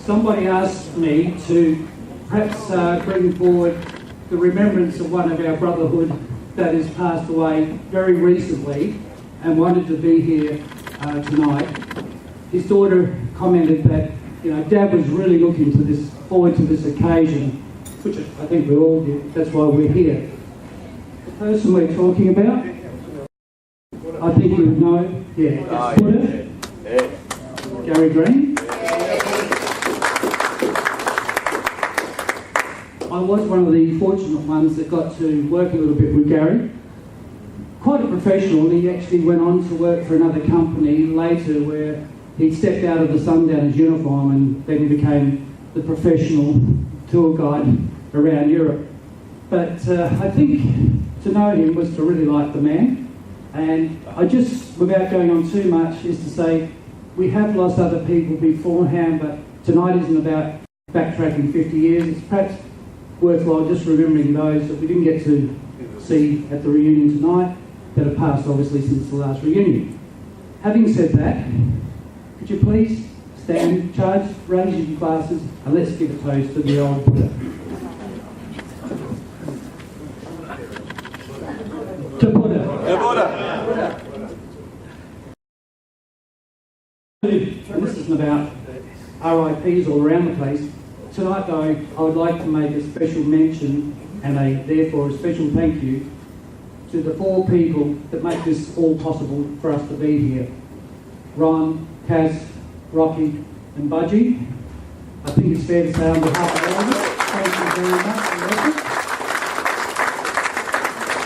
somebody asked me to perhaps bring forward the remembrance of one of our brotherhood that has passed away very recently and wanted to be here tonight. His daughter commented that, Dad was really looking forward to this occasion, which I think we all did. That's why we're here. The person we're talking about, I think you would know, it's Buddha, Gary Green. I was one of the fortunate ones that got to work a little bit with Gary. Quite a professional. He actually went on to work for another company later where he stepped out of the Sundowners uniform and then became the professional tour guide around Europe. But I think to know him was to really like the man. And I just, without going on too much, is to say we have lost other people beforehand, but tonight isn't about backtracking 50 years. It's perhaps worthwhile just remembering those that we didn't get to see at the reunion tonight that have passed obviously since the last reunion. Having said that, could you please stand, charge, raise your glasses and let's give a toast to the old Buddha. To Buddha. To Buddha. And this isn't about RIPs all around the place. Tonight, though, I would like to make a special mention and therefore a special thank you to the 4 people that make this all possible for us to be here. Ron, Kaz, Rocky and Budgie. I think it's fair to say on behalf of all of us, thank you very much for your effort.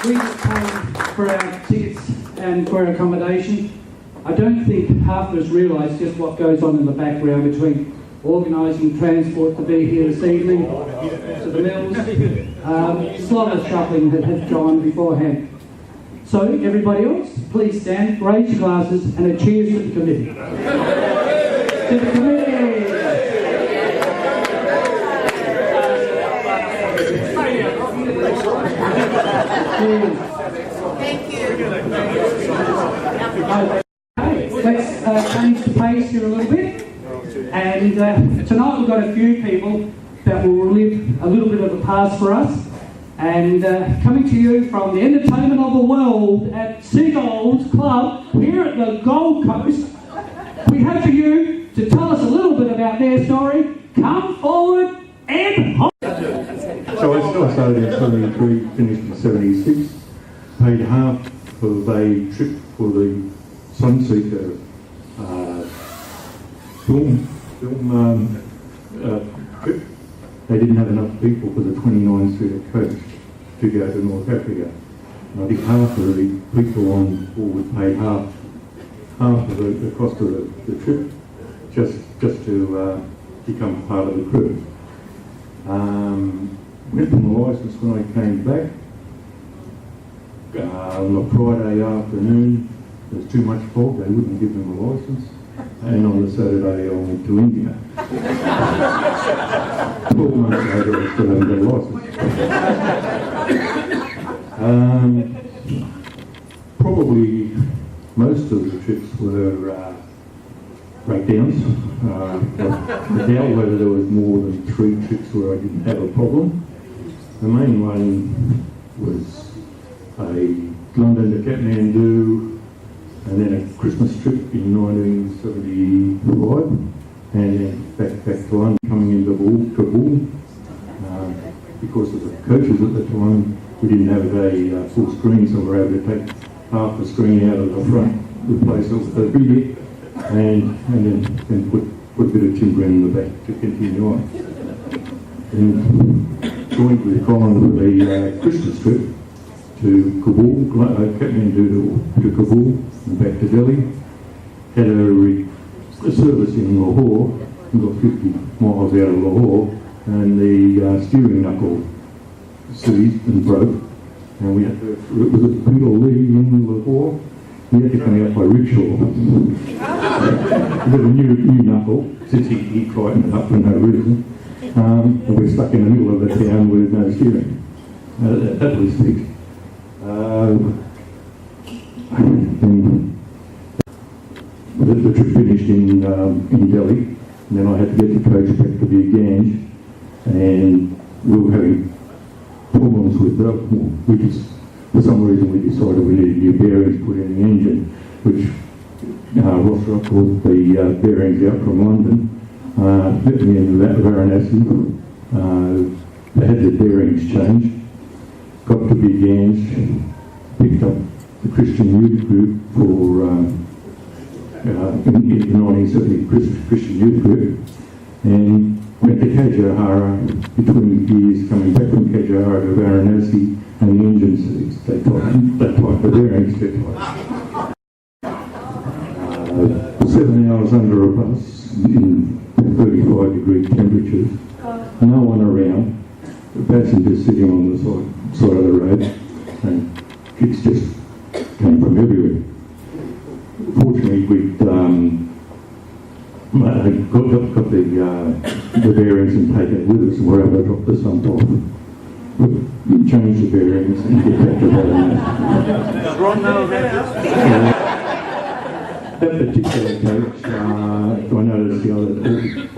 We just paid for our tickets and for our accommodation. I don't think half of us realise just what goes on in the background between organising transport to be here this evening to the mills. There's a lot of shuffling that has gone beforehand. So, everybody else, please stand, raise your glasses, and a cheers to the committee. To the committee! Thank you. Okay, let's change the pace here a little bit. And tonight we've got a few people that will relive a little bit of the past for us. And coming to you from the entertainment of the world at Seagulls Club here at the Gold Coast, we have for you to tell us a little bit about their story. Come forward and hold. So I started in 73, finished in 76, paid half of a trip for the Sunseeker film trip. They didn't have enough people for the 29-seater coach to go to North Africa. And I think half of the people on board paid half of the cost of the trip just to become part of the crew. Went for my licence when I came back. On a Friday afternoon, there was too much fog, they wouldn't give them a licence. And on the Saturday I went to India. 12 months later I still haven't got a licence. Probably most of the trips were breakdowns. I doubt whether there was more than 3 trips where I didn't have a problem. The main one was a London to Kathmandu, and then a Christmas trip in 1975, and then back to London, coming into Kabul. Because of the coaches at the time, we didn't have a full screen, so we were able to take half the screen out of the front, replace it with a video, and then put a bit of timber in the back to continue on. And joined with Colin for the Christmas trip to Kabul, Kathmandu to Kabul and back to Delhi. Had a service in Lahore, we got 50 miles out of Lahore, and the steering knuckle seized and broke. And we had to, it was a Beetle Lee in Lahore, we had to come out by rickshaw. We got a new knuckle, since he tightened it up for no reason. And we're stuck in the middle of the town with no steering. That was fixed. The trip finished in Delhi, And then I had to get the coach back to the Gange, and we were having problems with that. For some reason we decided we needed new bearings put in the engine, which Ross Rock brought the bearings out from London, put me in Varanasi. They had the bearings changed, got to Big Gange, picked up the Christian Youth Group for in the 1970 Christian Youth Group, and went to Kajahara between years, coming back from Kajahara to Varanasi, and the engine seats, they type the bearings get tight. 7 hours under a bus in 35-degree temperatures, no one around, the passengers sitting on the side of the road, and kids just came from everywhere. Fortunately, we'd got the bearings and taken it with us, and we're able to drop the sump off. We change the bearings and get back to that. Does Ron know about this? That particular coach, I noticed the other,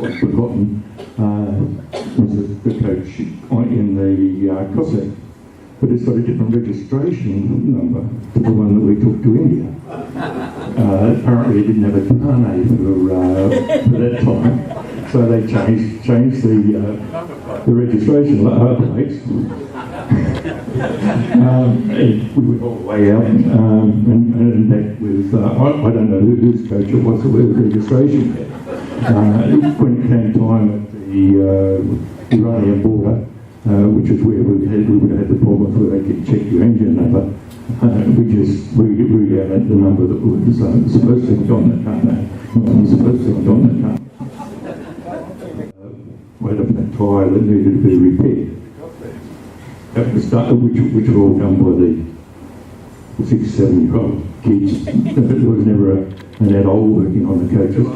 I'd forgotten, was the coach in the Cossack, but it's got a different registration number to the one that we took to India. Apparently it didn't have a Thane for that time, so they changed the registration plates. We went all the way out and back with, I don't know whose coach it was, the registration. When it came time at the Iranian border, which is where we would have had the problems where they could check your engine number, we just read out the number that was supposed to be on the car. Not supposed to be on the car. We had a tyre that needed to be repaired. That was done, which were all done by the 6, 7-year-old kids. There was never an adult working on the coaches.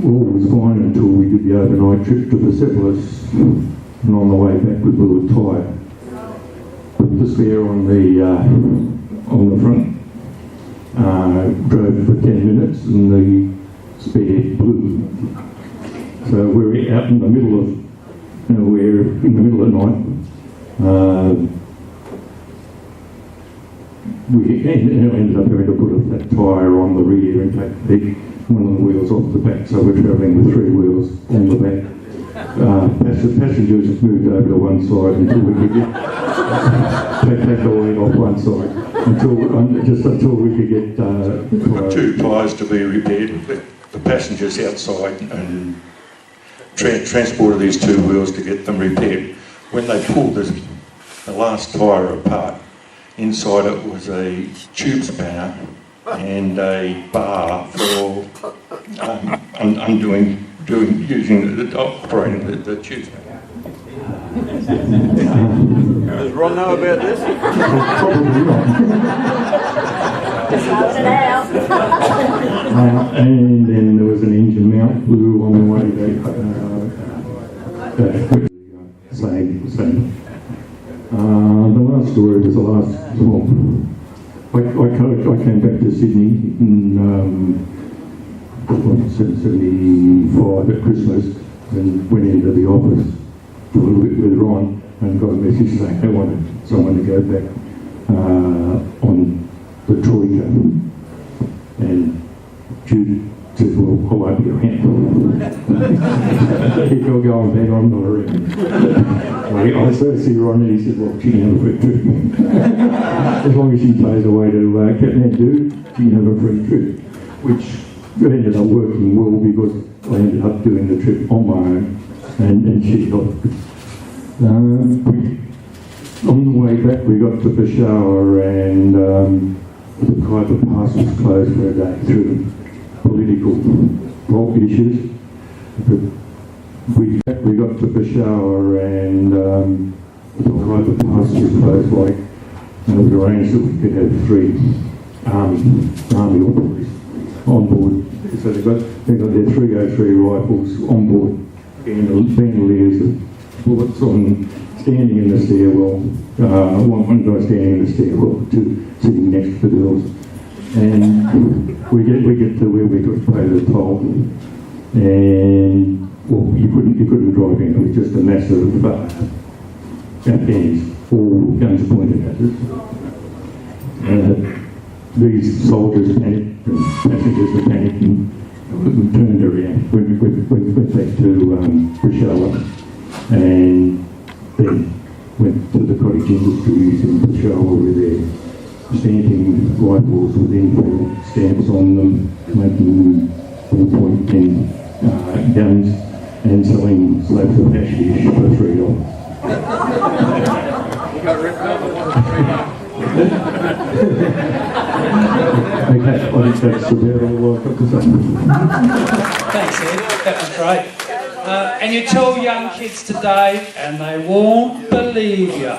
All was fine until we did the overnight trip to Persepolis, and on the way back we blew a tyre. Put the spare on the front, drove for 10 minutes, and the spare blew. So we're out in the middle of we're in the middle of the night. We ended up having to put a flat tyre on the rear and take one of the wheels off the back, so we're travelling with 3 wheels on the back. Passengers moved over to one side until we could get take the lead off one side until we could get got 2 tyres to be repaired, the passengers outside, and transported these 2 wheels to get them repaired. When they pulled the last tyre apart, inside it was a tube spanner and a bar for operating the tube spanner. Does Ron know about this? Probably not. And then there was an engine mount blew on the way back. Same. The last story was the last. I came back to Sydney in 1975 at Christmas and went into the office with Ron and got a message saying they wanted someone to go back on the Troika. And Jude said, well, I won't be around. He go on bed, I'm not around. I started to see Ron and he said, well, she can have a free trip. As long as she pays away to Kathmandu, she can have a free trip. Which ended up working well because I ended up doing the trip on my own and she helped. On the way back we got to Peshawar and the Khyber Pass was closed for a day through political issues. We got to Peshawar and the Khyber Pass was closed, we arranged that we could have 3 army or police on board. So they got their 303 rifles on board, bandoliers of bullets on, standing in the stairwell, one guy standing in the stairwell, 2 sitting next to the girls. And we get to where we got to pay the toll, and well, you couldn't drive in. It was just a massive guns, all guns pointed at us. These soldiers panicked, and passengers were panicked, and we turned around. Went back to Peshawar, and then went to the cottage industries in Peshawar with their stamping rifles with Enfield stamps on them, making ballpoint pen guns, and selling slabs of hashish for $3. Okay, I think that's about all I've got to say. Thanks, Ed. That was great. And you tell young kids today, and they won't believe you.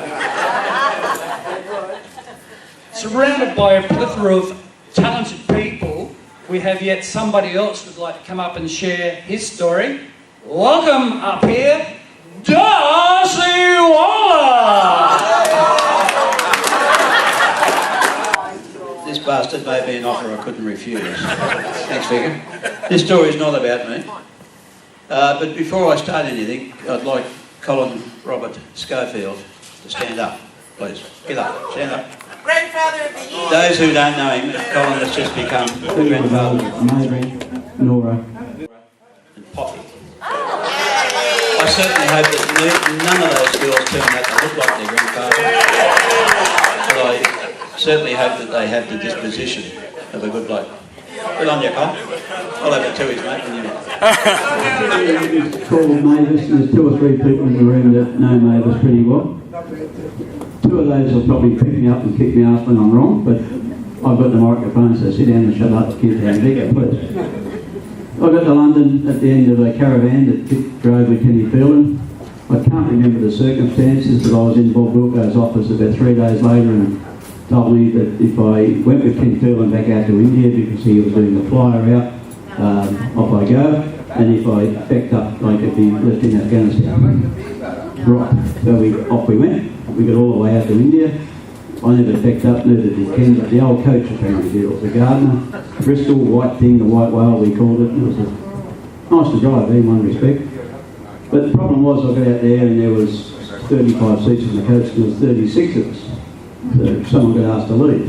Surrounded by a plethora of talented people, we have yet somebody else who'd like to come up and share his story. Welcome up here, Darcy Waller! This bastard made me an offer I couldn't refuse. Thanks, Vicar. This story is not about me. But before I start anything, I'd like Colin Robert Schofield to stand up, please. Get up, stand up. Grandfather of the Year. Those who don't know him, Colin has just become the grandfather Maybe, Nora. and Poppy. I certainly hope that none of those girls turn out to look like their grandfather. But I certainly hope that they have the disposition of a good bloke. Good on you, Colin. I'll have a twoies, mate, when you're It's called Mavis, and there's 2 or 3 people in the room that know Mavis pretty well. 2 of those will probably pick me up and kick me ass when I'm wrong, but I've got the microphone, so sit down and shut up, keep down bigger, please. I got to London at the end of a caravan that drove with Kenny Phelan. I can't remember the circumstances, but I was in Bob Wilco's office about 3 days later and told me that if I went with Ken Phelan back out to India because he was doing the flyer out, off I go, and if I backed up, I could be left in Afghanistan. Right, so off we went. We got all the way out to India. I never backed up, neither did Ken, but the old coach apparently did. It was a Gardner, Bristol, white thing, the white whale we called it. It was nice to drive in one respect. But the problem was I got out there and there was 35 seats in the coach and there was 36 of us. So someone got asked to leave.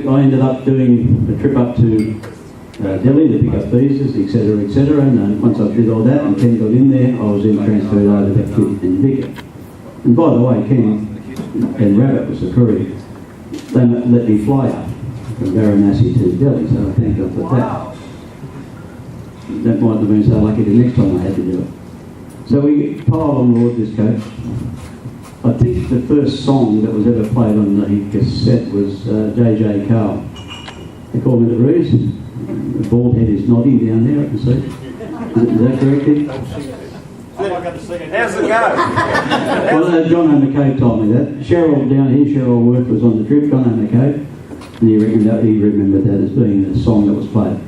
I ended up doing a trip up to Delhi to pick up visas, etc., and once I did all that and Ken got in there, I was then transferred over to Kid and Vicar. And by the way, Ken and Rabbit was the courier. They let me fly up from Varanasi to Delhi, so I thank God for that. That might have been so lucky the next time I had to do it. So we piled on board this coach. I think the first song that was ever played on the cassette was J.J. Cale. They call me the Ruse. The bald head is nodding down there, I can see. Is that correct, Dick? How's it go? Well, John O'Maccabe told me that. Cheryl down here, Cheryl Worth was on the trip, John O'Maccabe, and he remembered that as being the song that was played.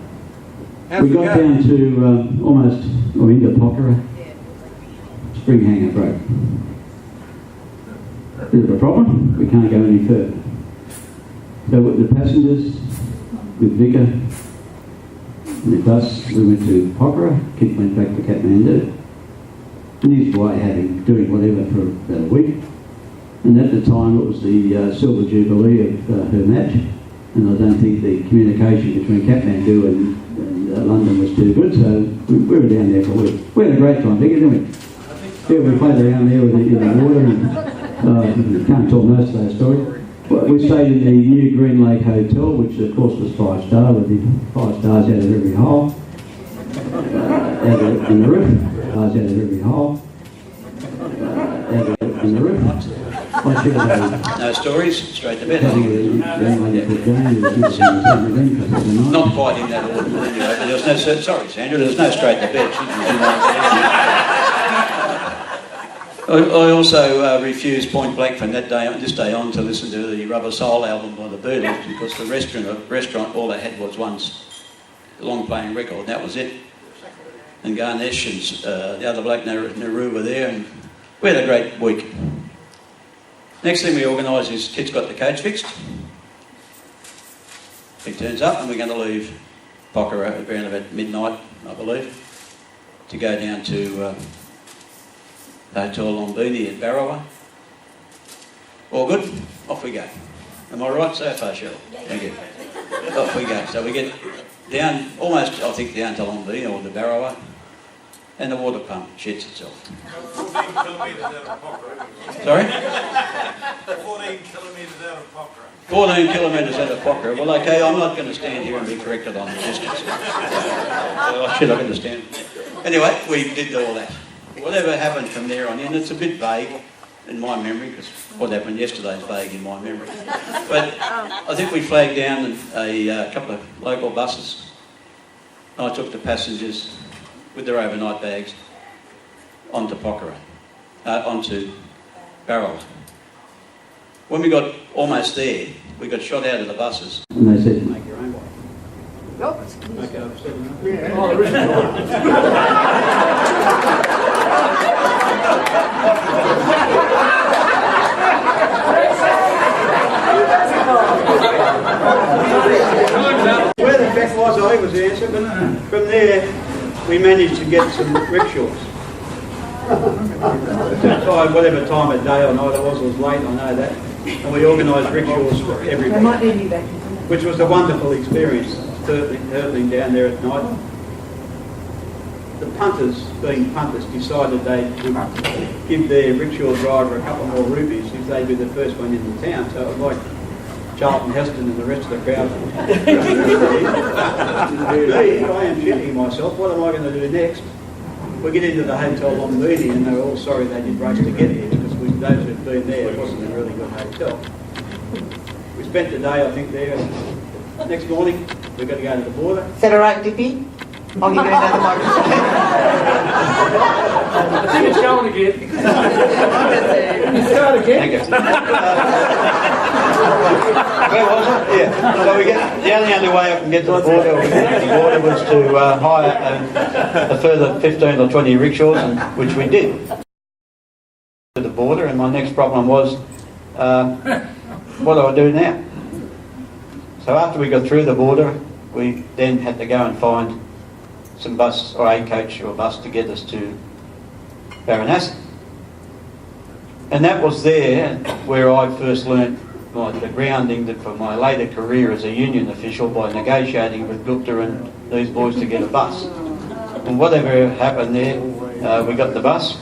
We got down to almost, or into Pokhara. Spring hanger broke. Bit of a problem, we can't go any further. So with the passengers, with Vicar, with us, we went to Pokhara, Kit went back to Kathmandu. And his wife had him doing whatever for about a week. And at the time it was the Silver Jubilee of her match. And I don't think the communication between Kathmandu and London was too good, so we were down there for a week. We had a great time, Vicar, didn't we? Yeah, we played around there with in the water and can't tell most of those stories. We stayed in the new Green Lake Hotel, which of course was 5-star, with the 5 stars out of every hole. In the roof, stars out of every hole. In the roof. I should have No stories, straight to bed. Not Not quite in that order, but anyway. But there was no, sorry, Sandra, there was no straight to bed. I also refused point blank from this day on to listen to the Rubber Soul album by the Beatles because the restaurant all they had was one long playing record and that was it. And Ganesh and the other bloke Nehru were there and we had a great week. Next thing we organised is kids got the coach fixed. He turns up and we're going to leave Pockera around about midnight, I believe, to go down to Hotel Lombini at Barrowa. All good? Off we go. Am I right so far, Cheryl? Thank you. Off we go. So we get down, almost, I think, down to Lombini or to Barrowa, and the water pump shits itself. 14 kilometres out of Pockera. Sorry? 14 kilometres out of Pockera. 14 kilometres out of Pockera. Well, okay, I'm not going to stand here and be corrected on the distance. Shit, I understand. Anyway, we did all that. Whatever happened from there on in, it's a bit vague in my memory, because what happened yesterday is vague in my memory. But I think we flagged down a couple of local buses. I took the passengers with their overnight bags onto Pockera, onto Barrowa. When we got almost there, we got shot out of the buses. And they said, Make your own way. Nope. Okay, I've said enough. Where the fact was, I was there, so from there we managed to get some rickshaws. Whatever time of day or night it was late, I know that. And we organised rickshaws for everybody, which was a wonderful experience, hurtling down there at night. The punters, being punters, decided they would give their rickshaw driver a couple more rupees if they'd be the first one in the town. So it was like Charlton Heston and the rest of the crowd. Me, I am shitting myself. What am I going to do next? We get into the Hotel Lombini and they were all sorry they did race to get here because those who'd been there, it wasn't a really good hotel. We spent the day, I think, there. Next morning, we've got to go to the border. Is that all right, Dippy? I'll give you another microphone. I think it's going again. It's going again. Thank you. Where was it? Yeah. So we get the only way I can get to the border was to hire a further 15 or 20 rickshaws, which we did. To the border, and my next problem was, what do I do now? So after we got through the border, we then had to go and find some bus or a coach or a bus to get us to Varanasi. And that was there where I first learnt the grounding that for my later career as a union official by negotiating with Gupta and these boys to get a bus. And whatever happened there, we got the bus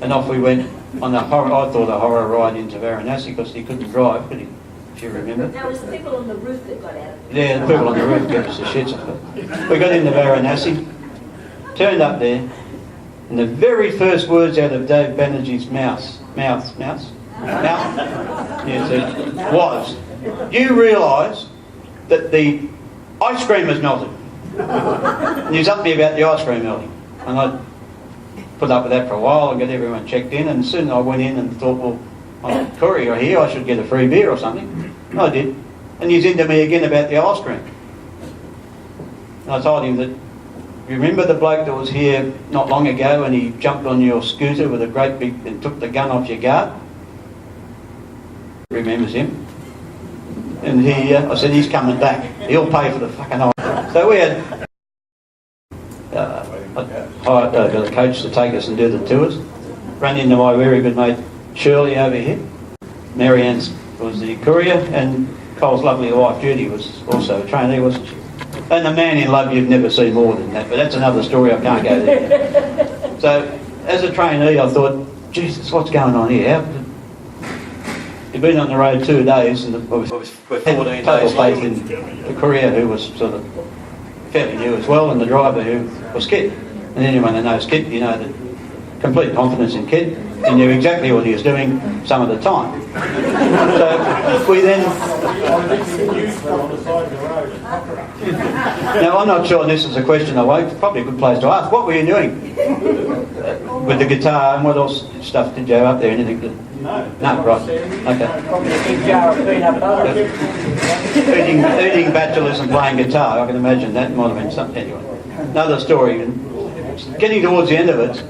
and off we went on a horror ride into Varanasi because he couldn't drive, could he? If you remember. That was the people on the roof that got out. Yeah, the people on the roof gave us the shits. We got into Varanasi, turned up there, and the very first words out of Dave Banerjee's mouth, yeah, said, was, you realise that the ice cream has melted. And he was up to me about the ice cream melting. And I put up with that for a while and got everyone checked in, and soon I went in and thought, well, I'm a courier here, I should get a free beer or something. I did. And he's into me again about the ice cream. And I told him that, you remember the bloke that was here not long ago and he jumped on your scooter with a great big, and took the gun off your guard? Remembers him. And he, I said, he's coming back. He'll pay for the fucking ice. So we had got a coach to take us and do the tours. Ran into my very good mate Shirley over here. Marianne's was the courier, and Cole's lovely wife Judy was also a trainee, wasn't she? And the man in love you'd never see more than that, but that's another story, I can't go there. So, as a trainee, I thought, Jesus, what's going on here? You've been on the road 2 days, and I was 14 days total faith in the courier, who was sort of fairly new as well, and the driver, who was Kit. And anyone that knows Kit, you know that complete confidence in Kit. He knew exactly what he was doing some of the time. So we then... Now I'm not sure, and this is a question probably a good place to ask. What were you doing with the guitar, and what else stuff did you have up there? Anything? No, right. Okay. Eating bachelors and playing guitar, I can imagine that might have been something. Anyway, another story. Getting towards the end of it,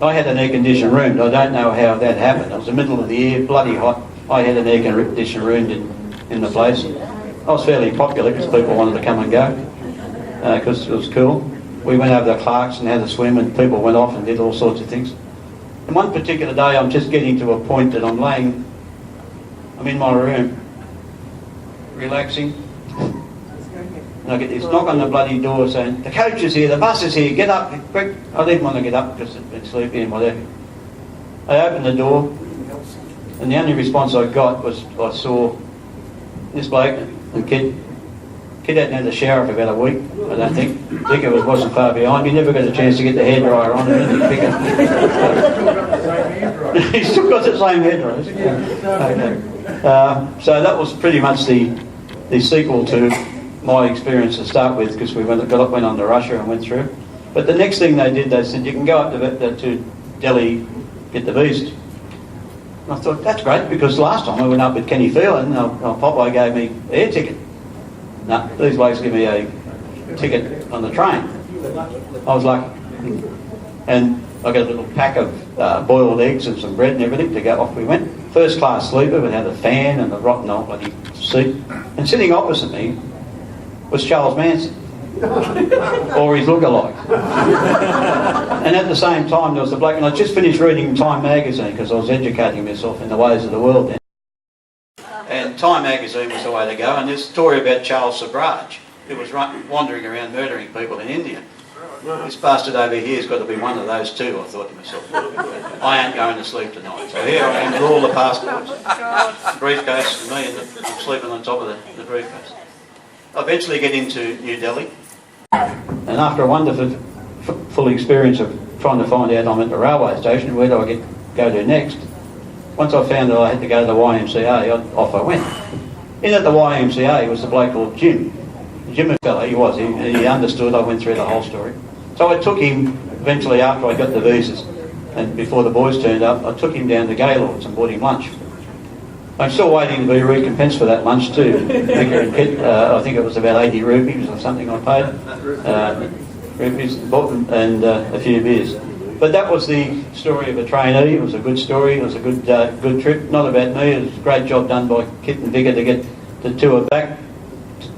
I had an air-conditioned room. I don't know how that happened. It was the middle of the year, bloody hot. I had an air-conditioned room in the place. I was fairly popular because people wanted to come and go because it was cool. We went over to Clark's and had a swim, and people went off and did all sorts of things. And one particular day I'm just getting to a point that I'm in my room, relaxing, and I get this knock on the bloody door saying, "The coach is here, the bus is here, get up, quick." I didn't want to get up because I'd been sleepy and whatever. I opened the door, and the only response I got was I saw this bloke and kid hadn't had a shower for about a week, I don't think. Vicar wasn't far behind. He never got a chance to get the hairdryer on or anything. He's still got the same hairdryer. Okay. So that was pretty much the sequel to my experience to start with, because we went on to Russia and went through. But the next thing they did, they said, you can go up to Delhi, get the visa. And I thought, that's great, because last time I went up with Kenny Phelan, Popeye gave me an air ticket. No, these blokes give me a ticket on the train. I was lucky. And I got a little pack of boiled eggs and some bread and everything to go. Off we went. First class sleeper, we had a fan and a rotten old bloody seat. And sitting opposite me was Charles Manson, or his lookalike. And at the same time there was a bloke, and I just finished reading Time magazine because I was educating myself in the ways of the world then. And Time magazine was the way to go, and this story about Charles Sabraj, who was wandering around murdering people in India. This bastard over here has got to be one of those two, I thought to myself. I ain't going to sleep tonight. So here I am with all the passports, briefcase, and me, and I'm sleeping on top of the briefcase. I eventually get into New Delhi, and after a wonderful full experience of trying to find out I'm at the railway station, where do I go to next? Once I found that I had to go to the YMCA, off I went. In at the YMCA was a bloke called Jim. Jim fella, he was. He understood. I went through the whole story. So I took him, eventually after I got the visas, and before the boys turned up, I took him down to Gaylord's and bought him lunch. I'm still waiting to be recompensed for that lunch too. I think it was about 80 rupees or something I paid. Rupees, and a few beers. But that was the story of a trainee. It was a good story. It was a good trip. Not about me. It was a great job done by Kit and Vicar to get the tour back,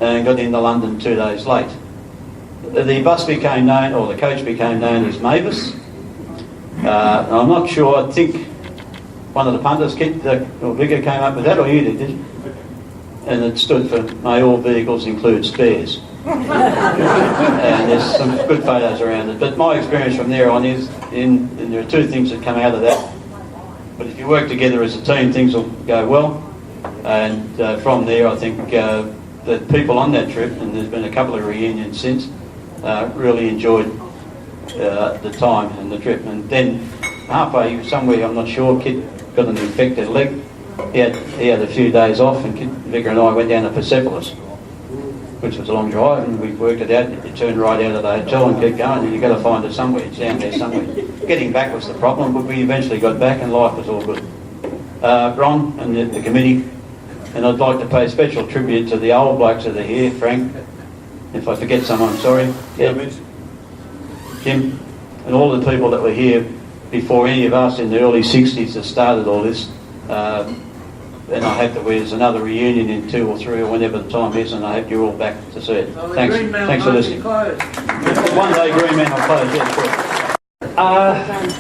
and got into London 2 days late. The bus became known, or the coach became known as Mavis. I'm not sure. I think one of the punters, Kit or Vicar, came up with that, or you did you? And it stood for "May all vehicles include spares." And there's some good photos around it. But my experience from there on is, and there are two things that come out of that. But if you work together as a team, things will go well. And from there, I think the people on that trip, and there's been a couple of reunions since, really enjoyed the time and the trip. And then halfway somewhere, I'm not sure, Kit got an infected leg. He had a few days off, and Vicar and I went down to Persepolis, which was a long drive, and we worked it out. You turn right out of the hotel and keep going, and you've got to find it somewhere. It's down there somewhere. Getting back was the problem, but we eventually got back, and life was all good. Ron and the committee, and I'd like to pay special tribute to the old blokes that are here. Frank, if I forget someone, sorry. Yeah. Jim, and all the people that were here before any of us in the early 60s that started all this. And I hope that there's another reunion in 2 or 3 or whenever the time is, and I hope you're all back to see it. Thanks for listening. One day Green Man will close, yeah, sure.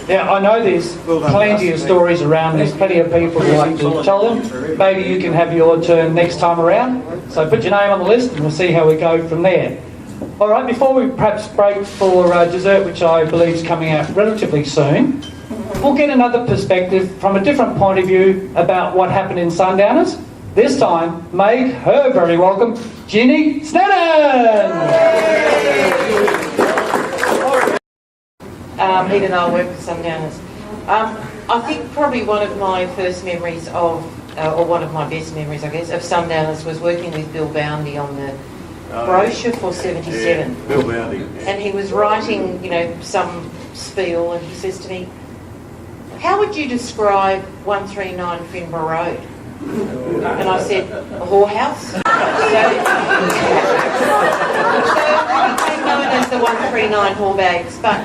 Yeah, I know there's plenty of stories around. There's plenty of people who like to tell them. Maybe you can have your turn next time around. So put your name on the list and we'll see how we go from there. All right, before we perhaps break for dessert, which I believe is coming out relatively soon, we'll get another perspective from a different point of view about what happened in Sundowners. This time, make her very welcome, Ginny Snedden! Pete and I work with Sundowners. I think probably one of my first memories of, or one of my best memories, I guess, of Sundowners was working with Bill Boundy on the brochure for 77. Yeah, Bill Boundy. And he was writing, some spiel, and he says to me, "How would you describe 139 Finborough Road?" And I said, "A whorehouse." So it became known as the 139 whorebags. But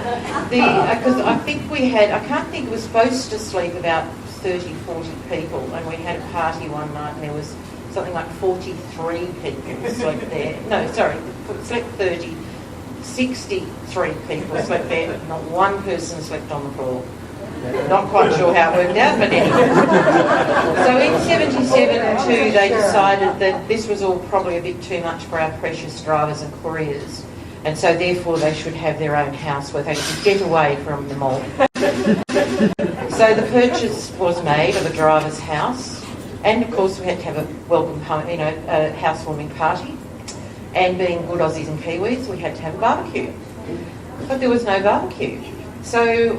because I think I can't think, it was supposed to sleep about 30, 40 people, and we had a party one night, and there was something like 43 people slept there. No, sorry, slept 30. 63 people slept there, not one person slept on the floor. Not quite sure how it worked out, but anyway. So in 77 too, they decided that this was all probably a bit too much for our precious drivers and couriers, and so therefore they should have their own house where they could get away from the mob. So the purchase was made of a driver's house, and of course we had to have a welcome, a housewarming party. And being good Aussies and Kiwis, we had to have a barbecue. But there was no barbecue. So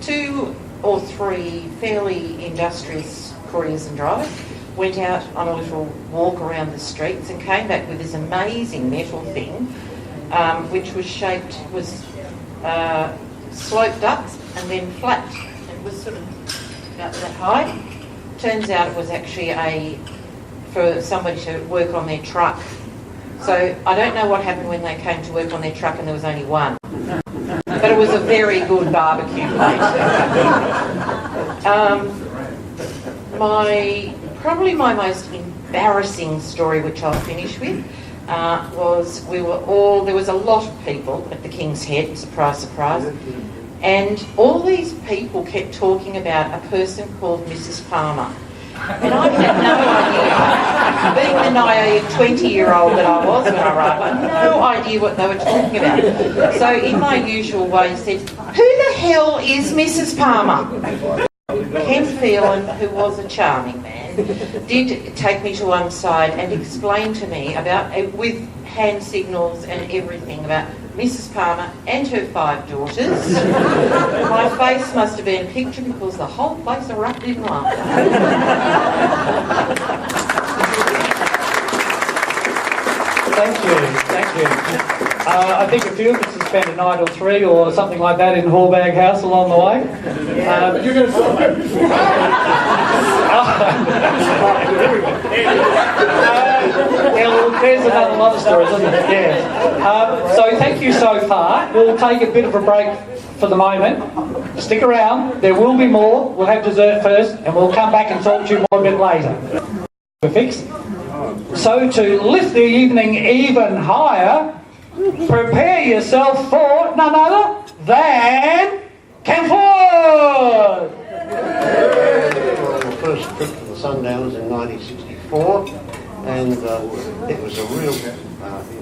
2 or 3 fairly industrious couriers and drivers went out on a little walk around the streets and came back with this amazing metal thing, which was sloped up and then flat. It was sort of about that high. Turns out it was actually for somebody to work on their truck. So I don't know what happened when they came to work on their truck and there was only one. But it was a very good barbecue place. Probably my most embarrassing story, which I'll finish with, was there was a lot of people at the King's Head, surprise, surprise, and all these people kept talking about a person called Mrs. Palmer. And I had no idea, being the naive 20-year-old that I was when I arrived, I had no idea what they were talking about. So in my usual way, I said, "Who the hell is Mrs. Palmer?" Ken Phelan, who was a charming man, did take me to one side and explain to me about, with hand signals and everything, about Mrs. Palmer and her 5 daughters. My face must have been a picture because the whole place erupted in laughter. Thank you. I think a few of us have spent a night or 3 or something like that in Hallbag House along the way. You're going to celebrate. There's another lot of stories, isn't it? Yeah. So thank you so far. We'll take a bit of a break for the moment. Stick around. There will be more. We'll have dessert first, and we'll come back and talk to you more a bit later. We're fixed. So to lift the evening even higher, prepare yourself for none other than Capricorn! The first trip to the Sundowners in 1964, and it was a real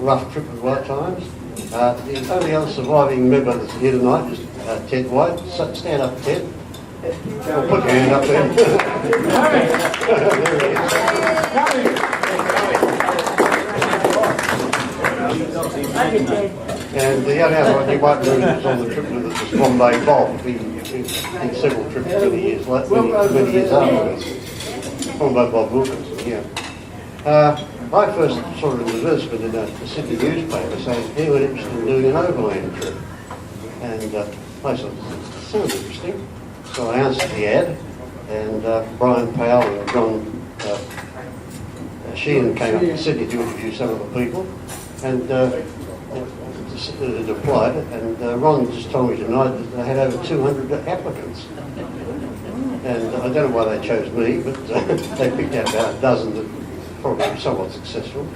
rough trip at right times. The only other surviving member that's here tonight is Ted White. So stand up, Ted. Or put your hand up there. There he is. And the other one you might know was on the trip with us was Bombay Bob. He did several trips many years afterwards. Bombay Bob Wilkinson, yeah. I first saw an advertisement in a Sydney newspaper saying anyone interested in doing an overland trip. And I thought, that sounds interesting. So I answered the ad, and Brian Powell and John Sheehan came up to Sydney to interview some of the people. And it applied, and Ron just told me tonight that they had over 200 applicants. And I don't know why they chose me, but they picked out about a dozen that probably were somewhat successful.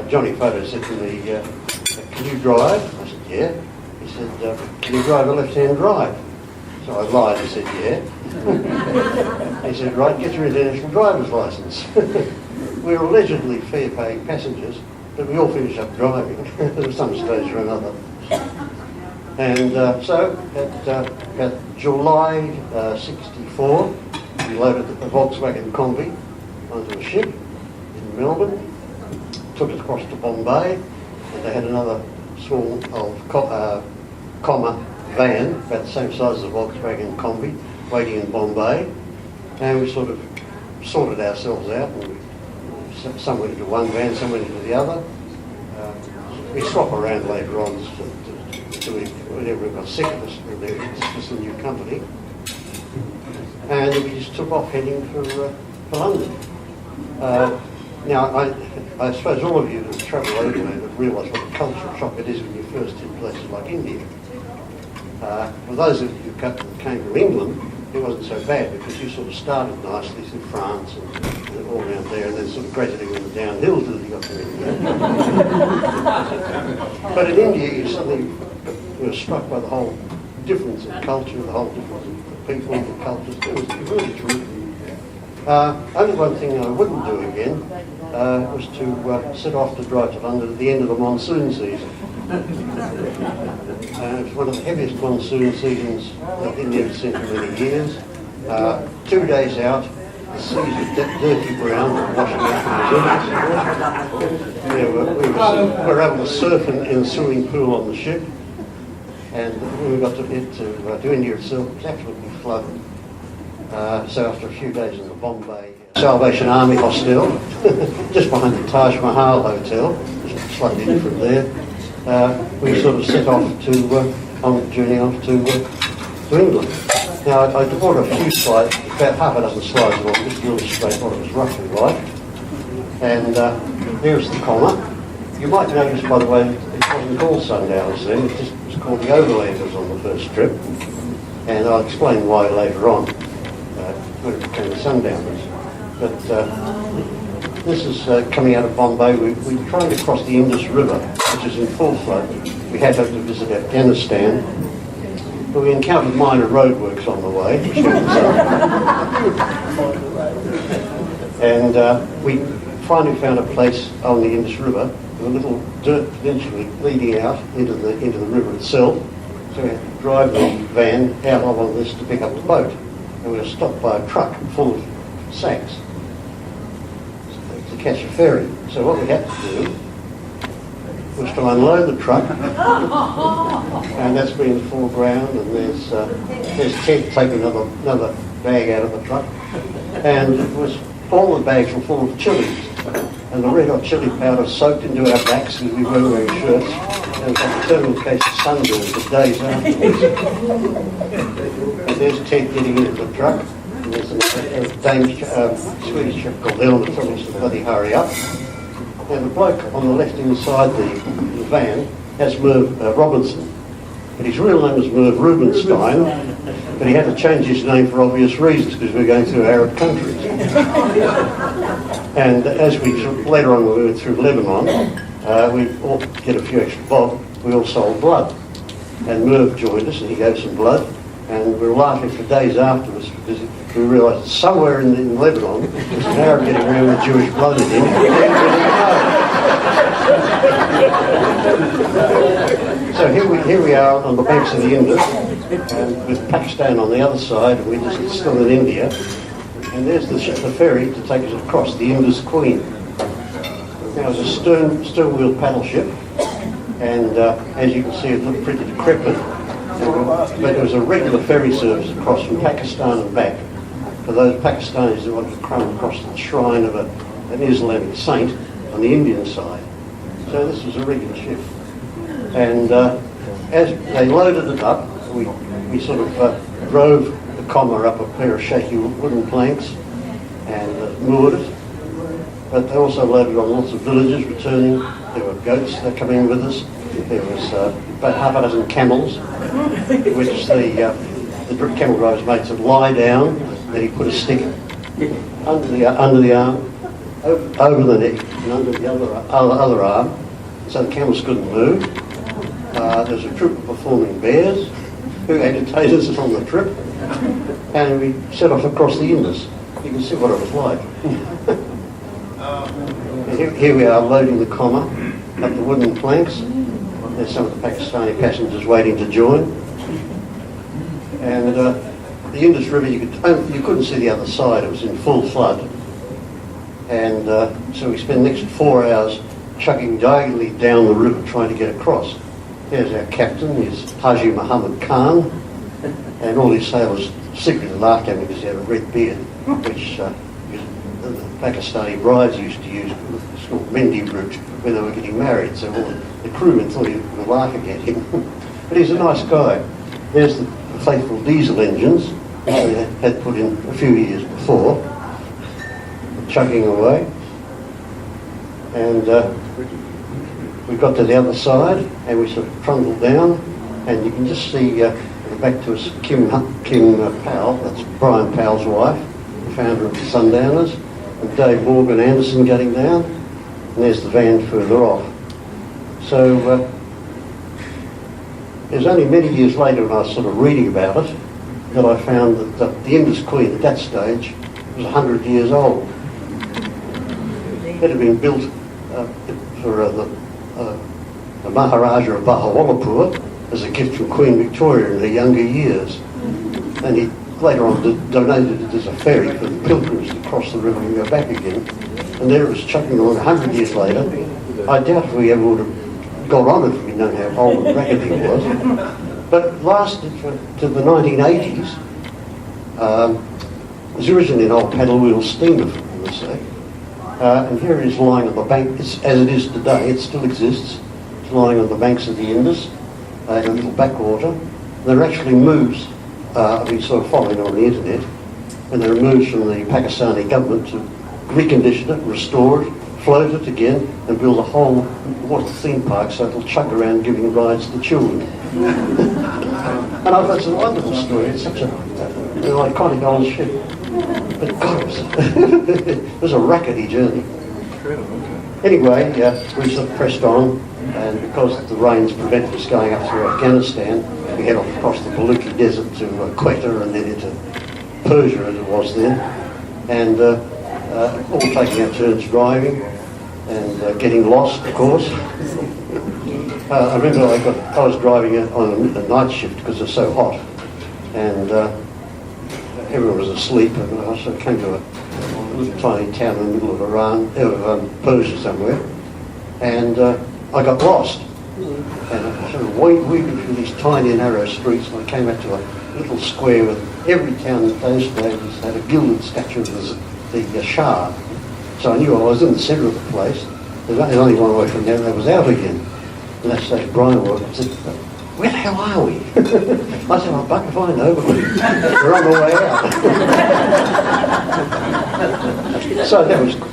Johnny Photo said to me, "Can you drive?" I said, "Yeah." He said, "Can you drive a left-hand drive?" So I lied and said, "Yeah." He said, "Right, get your international driver's licence." We were allegedly fair-paying passengers, but we all finished up driving at some stage or another. And so at July 64, we loaded the Volkswagen Combi onto a ship in Melbourne, took it across to Bombay, and they had another small comma van, about the same size as a Volkswagen Combi, waiting in Bombay, and we sort of sorted ourselves out, and some went into one van, some went into the other. We swap around later on whenever we got sick of us, it's just a new company. And we just took off heading for London. Now, I suppose all of you who travel overland have realised what a cultural shock it is when you first hit places like India. For those of you who came from England, it wasn't so bad because you sort of started nicely through France and all around there, and then sort of gradually went downhill till you got to India. But in India, you suddenly were struck by the whole difference in culture, the whole difference in people, the cultures. It was really terrific. Only one thing I wouldn't do again was to set off to drive to London at the end of the monsoon season. It was one of the heaviest monsoon seasons that India's seen for many years. 2 days out, the seas were dirty brown, washing out the we were able to surf in a swimming pool on the ship, and when we got to India itself, it was absolutely flooded. So after a few days in the Bombay Salvation Army hostel, just behind the Taj Mahal Hotel, just slightly different there, we sort of set off on the journey off to England. Now I brought a few slides, about half a dozen slides of just to illustrate what it was roughly like. And there's the comma. You might notice, by the way, it wasn't called Sundowners then, it was called the Overlanders on the first trip. And I'll explain why later on, when it became the Sundowners. But this is coming out of Bombay. We were trying to cross the Indus River, which is in full flood. We had to visit Afghanistan. But we encountered minor roadworks on the way, and we finally found a place on the Indus River with a little dirt peninsula leading out into the river itself. So we had to drive the van out on this to pick up the boat. And we were stopped by a truck full of sacks to catch a ferry. So what we had to do was to unload the truck, and that's been in the foreground, and there's Ted taking another bag out of the truck, and it was all the bags were full of chilies, and the red hot chili powder soaked into our backs because we weren't wearing shirts, and it was like a terminal case of sunburn for days afterwards. And there's Ted getting into the truck, and there's a Danish, Swedish chap called Ellen that told us to bloody hurry up. And the bloke on the left-hand side the van has Merv Robinson. But his real name was Merv Rubenstein, but he had to change his name for obvious reasons because we were going through Arab countries. And as we later on when we went through Lebanon, we all get a few extra bob, we all sold blood. And Merv joined us and he gave some blood, and we were laughing for days afterwards because we realised that somewhere in Lebanon there's an Arab getting around with Jewish blood in him. So here we are on the banks of the Indus, and with Pakistan on the other side, and we're just still in India. And there's the ferry to take us across, the Indus Queen. Now it's a stern wheel paddle ship, and as you can see, it looked pretty decrepit. But it was a regular ferry service across from Pakistan and back for those Pakistanis who wanted to come across the shrine of an Islamic saint on the Indian side. So this was a regular ship. And as they loaded it up, we sort of drove the comma up a pair of shaky wooden planks and moored it. But they also loaded on lots of villagers returning. There were goats that come in with us. There was about half a dozen camels, which the camel driver's made to lie down. Then he put a stick under the arm, over the neck, and under the other arm, so the camels couldn't move. There was a troop of performing bears who entertained us on the trip, and we set off across the Indus. You can see what it was like. And here we are loading the comma up the wooden planks. There's some of the Pakistani passengers waiting to join. And the Indus River, you couldn't see the other side. It was in full flood. And so we spent the next 4 hours chugging diagonally down the river trying to get across. There's our captain, he's Haji Muhammad Khan, and all his sailors secretly laughed at me because he had a red beard, which the Pakistani brides used to use. It's called Mendi root when they were getting married, so all the crewmen thought he was laughing at him. But he's a nice guy. There's the faithful diesel engines that they had put in a few years before, chugging away. And we got to the other side and we sort of trundled down, and you can just see back to us Kim Powell, that's Brian Powell's wife, the founder of the Sundowners, and Dave Morgan Anderson getting down, and there's the van further off. So it was only many years later when I was sort of reading about it that I found that the Indus Queen at that stage was 100 years old. It had been built for the Maharaja of Bahawalapur as a gift from Queen Victoria in her younger years. And he later on donated it as a ferry for the pilgrims to cross the river and go back again. And there it was chugging along 100 years later. I doubt if we ever would have got on it if we'd known how old and raggedy it was. But it lasted to the 1980s. It was originally an old paddle wheel steamer, for goodness sake. And here it is lying on the bank, as it is today, it still exists. It's lying on the banks of the Indus, in a little backwater. There are actually moves, I've been sort of following on the internet, and there are moves from the Pakistani government to recondition it, restore it, float it again, and build a whole water theme park so it'll chug around giving rides to children. And I thought it's a wonderful story. It's such a iconic old ship. But God, it was a rackety journey. Anyway, we sort of pressed on, and because the rains prevented us going up through Afghanistan, we head off across the Baluchi Desert to Quetta and then into Persia as it was then, and all taking our turns driving and getting lost, of course. I remember I was driving on a night shift because it was so hot, and everyone was asleep, and I sort of came to a little tiny town in the middle of Persia somewhere, and I got lost. And I sort of weaving through these tiny narrow streets, and I came out to a little square with every town in those days had a gilded statue of the Shah. So I knew I was in the centre of the place. There was only one way from there, and I was out again. And that stage Brian was, I said, where the hell are we? I said, I'll buck if I know, but we're on the way out. So that was good.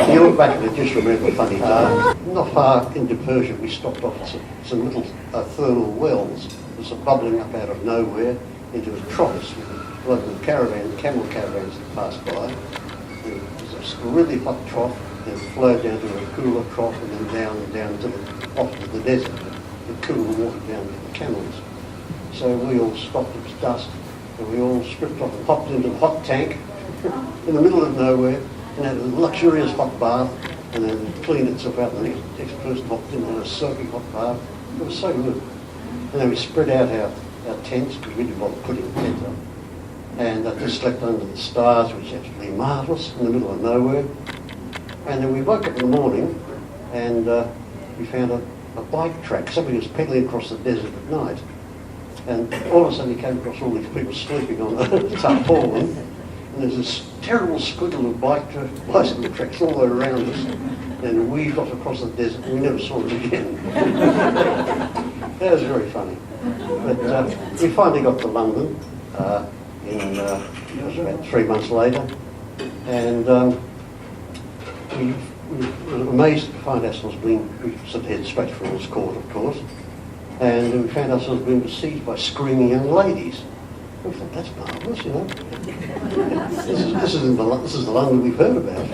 You look back and I just remember funny times. Not far into Persia, we stopped off at some little thermal wells. There's some bubbling up out of nowhere into a trough with local camel caravans that passed by. There was a really hot trough, then flowed down to a cooler trough, and then down to off to the desert. The cooler water down to the camels. So we all stopped, it was dusk, and we all stripped off and hopped into the hot tank in the middle of nowhere and had a luxurious hot bath, and then cleaned itself out, and the next person hopped in and had a soaking hot bath. It was so good. And then we spread out our tents, because we didn't bother putting a tent up, and just slept under the stars, which was absolutely marvellous, in the middle of nowhere. And then we woke up in the morning, and we found a bike track. Somebody was pedalling across the desert at night, and all of a sudden he came across all these people sleeping on the tarpaulin, and there's this terrible squiggle of bicycle tracks all around us, and we got across the desert and we never saw it again. That was very funny. But we finally got to London it was about 3 months later, and we were amazed to find ourselves we sort of headed straight for Earl's Court, of course, and we found ourselves being besieged by screaming young ladies. We thought, that's marvellous, you know. This is the London we've heard about.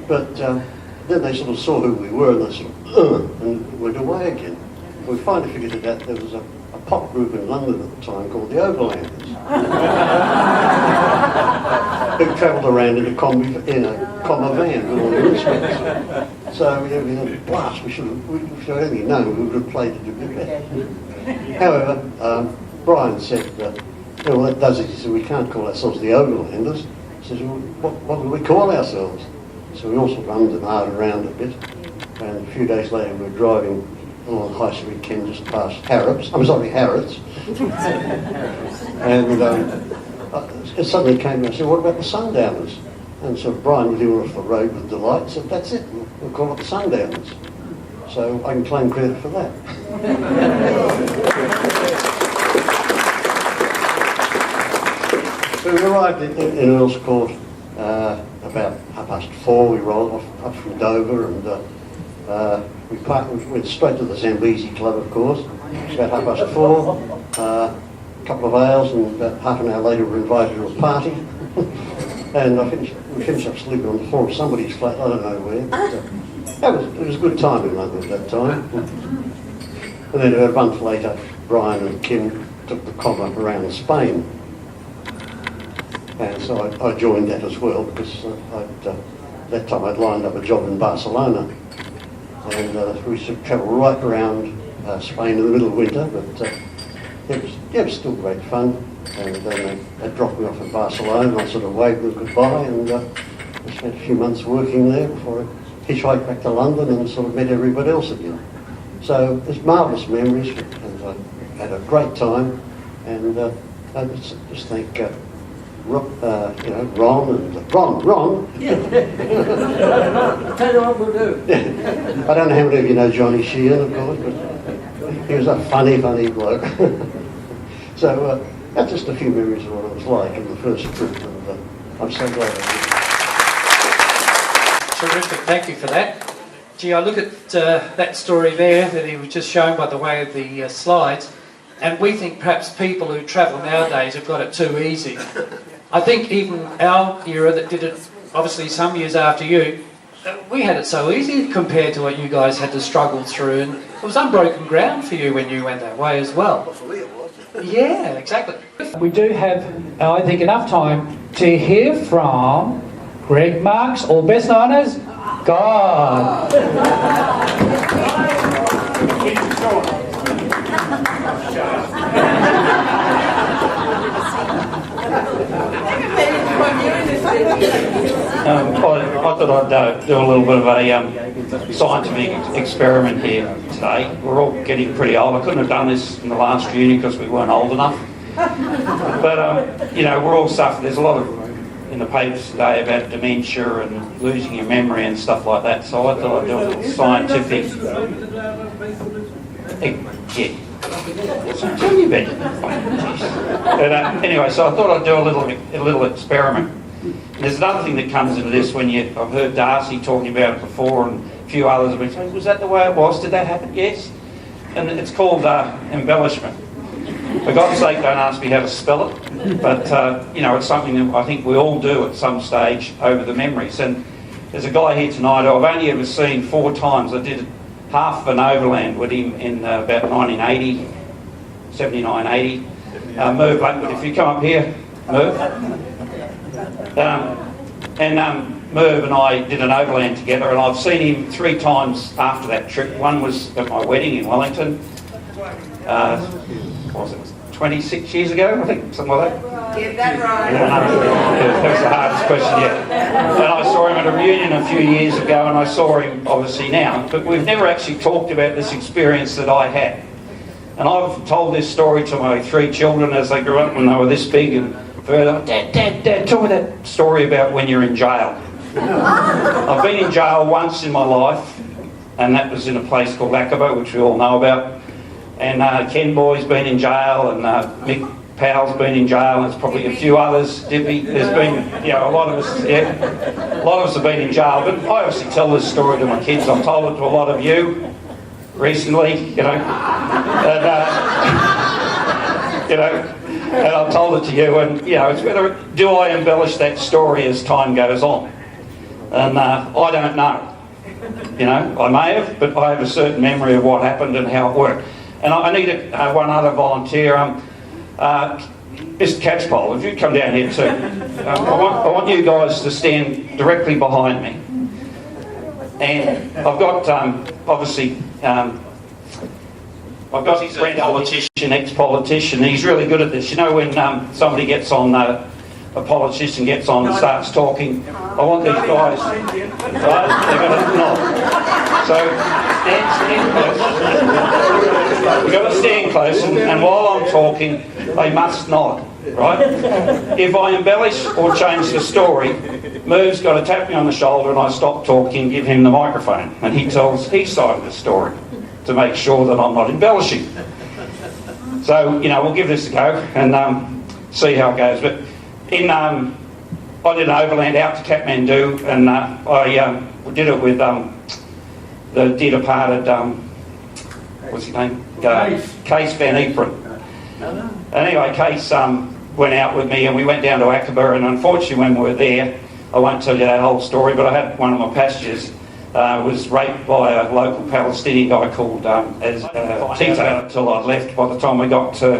But then they sort of saw who we were, and they sort of, and went away again. We finally figured it out. There was a pop group in London at the time called the Overlanders, who travelled around in a combi van with all the instruments. So we had a blast. We should have only known, we would have played it a bit better. However, Brian said, well, that does it. He said, we can't call ourselves the Overlanders. He says, well, what do we call ourselves? So we all sort of ummed and ahed around a bit. And a few days later, we were driving along High Street, Ken, just past Harrods. And it suddenly came and I said, what about the Sundowners? And so Brian really went off the road with delight, said, that's it, we'll call it the Sundowners. So I can claim credit for that. So we arrived in Earl's Court about 4:30. We rolled off up from Dover, and we went straight to the Zambezi Club, of course. About 4:30, a couple of ales, and about half an hour later we were invited to a party. And we finished up sleeping on the floor of somebody's flat, I don't know where. But, it was a good time in London at that time. And then a month later, Brian and Kim took the comma around Spain. And so I joined that as well, because that time I'd lined up a job in Barcelona. And we used to travel right around Spain in the middle of winter, but it was still great fun. And then they dropped me off in Barcelona, and I sort of waved them goodbye, and I spent a few months working there before I hitchhiked back to London and sort of met everybody else again. So there's marvellous memories, and I had a great time, and I just thank Ron and Ron. Yeah. Tell you what we'll do. I don't know how many of you know Johnny Sheehan, of course, but he was a funny bloke. So that's just a few memories of what it was like in the first trip, and I'm so glad I did. Terrific, thank you for that. Gee, I look at that story there that he was just shown by the way of the slides, and we think perhaps people who travel nowadays have got it too easy. I think even our era that did it, obviously some years after you, we had it so easy compared to what you guys had to struggle through, and it was unbroken ground for you when you went that way as well. Yeah, exactly. We do have, I think, enough time to hear from Greg Marks, or best known as God. I thought I'd do a little bit of a scientific experiment here today. We're all getting pretty old. I couldn't have done this in the last uni because we weren't old enough. But, we're all suffering. There's a lot of in the papers today about dementia and losing your memory and stuff like that. So I thought I'd do a little scientific... So tell me about it. But anyway, so I thought I'd do a little experiment. And there's another thing that comes into this when I've heard Darcy talking about it before, and a few others have been saying, was that the way it was? Did that happen? Yes. And it's called embellishment. For God's sake, don't ask me how to spell it. But, it's something that I think we all do at some stage over the memories. And there's a guy here tonight who I've only ever seen 4 times. I did half of an overland with him in about 1980, 79, 80. Merv Blackwood, if you come up here, Merv. Merv and I did an overland together, and I've seen him 3 times after that trip. One was at my wedding in Wellington. What was it? 26 years ago, I think, something like that. Get that right. That was the hardest question yet. And I saw him at a reunion a few years ago, and I saw him obviously now. But we've never actually talked about this experience that I had. And I've told this story to my 3 children as they grew up when they were this big and further. Dad, tell me that story about when you're in jail. I've been in jail once in my life, and that was in a place called Acaba, which we all know about. And Ken Boy's been in jail, and Mick Powell's been in jail, and there's probably a few others. Dippy, there's been, a lot of us. Yeah, a lot of us have been in jail. But I obviously tell this story to my kids. I've told it to a lot of you recently, and I've told it to you. And it's whether do I embellish that story as time goes on? And I don't know. I may have, but I have a certain memory of what happened and how it worked. And I need one other volunteer, Mr. Catchpole, if you'd come down here too. I want you guys to stand directly behind me. And I've got, obviously, I've got his friend, ex-politician. He's really good at this. When somebody gets on, a politician gets on and starts talking, I want these guys, right? They're going to nod. So stand close. You've got to stand close, and while I'm talking, they must nod, right? If I embellish or change the story, Merv's got to tap me on the shoulder and I stop talking and give him the microphone, and he tells his side of the story to make sure that I'm not embellishing. So, we'll give this a go and see how it goes. But I did an overland out to Kathmandu, and I did it with the dear departed, what's his name? Case Van Ypres. Anyway, Case went out with me and we went down to Aqaba, and unfortunately when we were there, I won't tell you that whole story, but I had one of my passengers was raped by a local Palestinian guy called Tito until I'd left. By the time we got to